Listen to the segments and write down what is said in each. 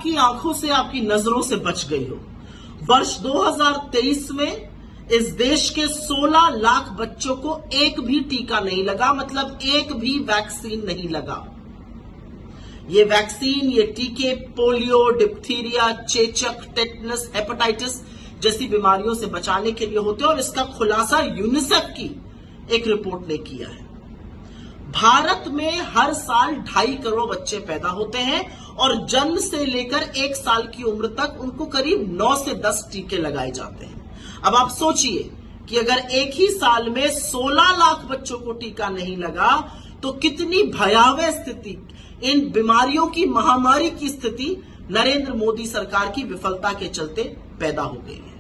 आपकी आंखों से, आपकी नजरों से बच गई हो। वर्ष 2023 में इस देश के 16 लाख बच्चों को एक भी टीका नहीं लगा, मतलब एक भी वैक्सीन नहीं लगा। ये वैक्सीन, ये टीके पोलियो, डिप्थीरिया, चेचक, टेटनस, हेपेटाइटिस जैसी बीमारियों से बचाने के लिए होते हैं और इसका खुलासा यूनिसेफ की एक रिपोर्ट ने किया है। भारत में हर साल 2.5 करोड़ बच्चे पैदा होते हैं और जन्म से लेकर 1 साल की उम्र तक उनको करीब 9 से 10 टीके लगाए जाते हैं। अब आप सोचिए कि अगर एक ही साल में 16 लाख बच्चों को टीका नहीं लगा तो कितनी भयावह स्थिति, इन बीमारियों की महामारी की स्थिति नरेंद्र मोदी सरकार की विफलता के चलते पैदा हो गई है।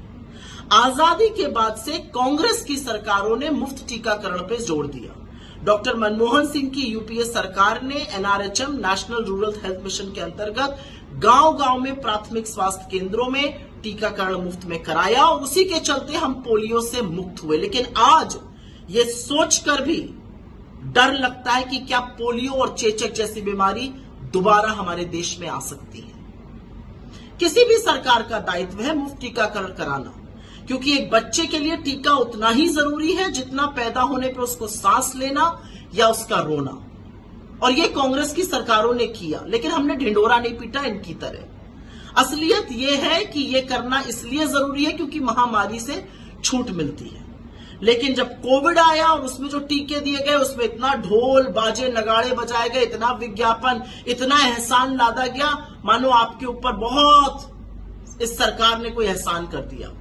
आजादी के बाद से कांग्रेस की सरकारों ने मुफ्त टीकाकरण पर जोर दिया। डॉक्टर मनमोहन सिंह की यूपीए सरकार ने NRHM, national rural health mission के अंतर्गत गांव-गांव में प्राथमिक स्वास्थ्य केंद्रों में टीकाकरण मुफ्त में कराया और उसी के चलते हम पोलियो से मुक्त हुए। लेकिन आज ये सोचकर भी डर लगता है कि क्या पोलियो और चेचक जैसी बीमारी दोबारा हमारे देश में आ सकती है। किसी भी सरकार का दायित्व है मुफ्त टीकाकरण कराना, क्योंकि एक बच्चे के लिए टीका उतना ही जरूरी है जितना पैदा होने पर उसको सांस लेना या उसका रोना। और ये कांग्रेस की सरकारों ने किया, लेकिन हमने ढिंढोरा नहीं पीटा इनकी तरह। असलियत ये है कि ये करना इसलिए जरूरी है क्योंकि महामारी से छूट मिलती है। लेकिन जब कोविड आया और उसमें जो टीके दिए गए उसमें इतना ढोल बाजे नगाड़े बजाए गए, इतना विज्ञापन, इतना एहसान लादा गया, मानो आपके ऊपर बहुत इस सरकार ने कोई एहसान कर दिया।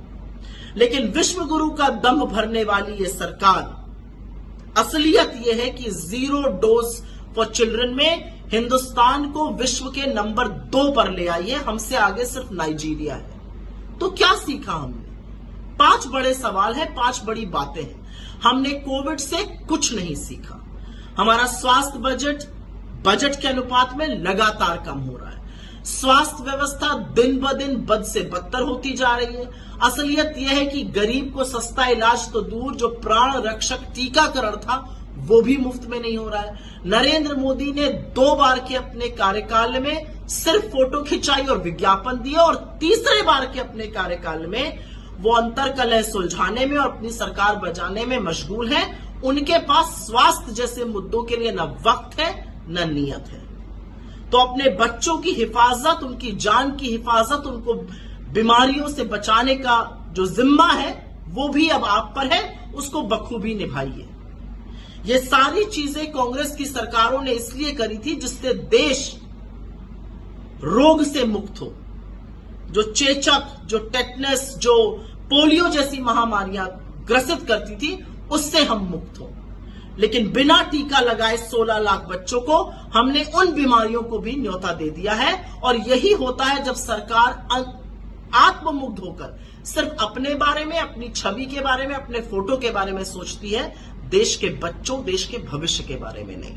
लेकिन विश्व गुरु का दम भरने वाली ये सरकार, असलियत यह है कि 0 डोज फॉर चिल्ड्रन में हिंदुस्तान को विश्व के नंबर 2 पर ले आई है। हमसे आगे सिर्फ नाइजीरिया है। तो क्या सीखा हमने? 5 बड़े सवाल है, 5 बड़ी बातें हैं। हमने कोविड से कुछ नहीं सीखा। हमारा स्वास्थ्य बजट के अनुपात में लगातार कम हो रहा है। स्वास्थ्य व्यवस्था दिन ब दिन बद से बदतर होती जा रही है। असलियत यह है कि गरीब को सस्ता इलाज तो दूर, जो प्राण रक्षक टीकाकरण था वो भी मुफ्त में नहीं हो रहा है। नरेंद्र मोदी ने 2 बार के अपने कार्यकाल में सिर्फ फोटो खिंचाई और विज्ञापन दिया और तीसरे बार के अपने कार्यकाल में वो अंतर्कलह सुलझाने में और अपनी सरकार बचाने में मशगूल है। उनके पास स्वास्थ्य जैसे मुद्दों के लिए न वक्त है न नियत है। तो अपने बच्चों की हिफाजत, उनकी जान की हिफाजत, उनको बीमारियों से बचाने का जो जिम्मा है वो भी अब आप पर है, उसको बखूबी निभाइए। ये सारी चीजें कांग्रेस की सरकारों ने इसलिए करी थी जिससे देश रोग से मुक्त हो। जो चेचक, जो टेटनस, जो पोलियो जैसी महामारियां ग्रसित करती थी उससे हम मुक्त हो। लेकिन बिना टीका लगाए 16 लाख बच्चों को हमने उन बीमारियों को भी न्योता दे दिया है। और यही होता है जब सरकार आत्ममुग्ध होकर सिर्फ अपने बारे में, अपनी छवि के बारे में, अपने फोटो के बारे में सोचती है, देश के बच्चों, देश के भविष्य के बारे में नहीं।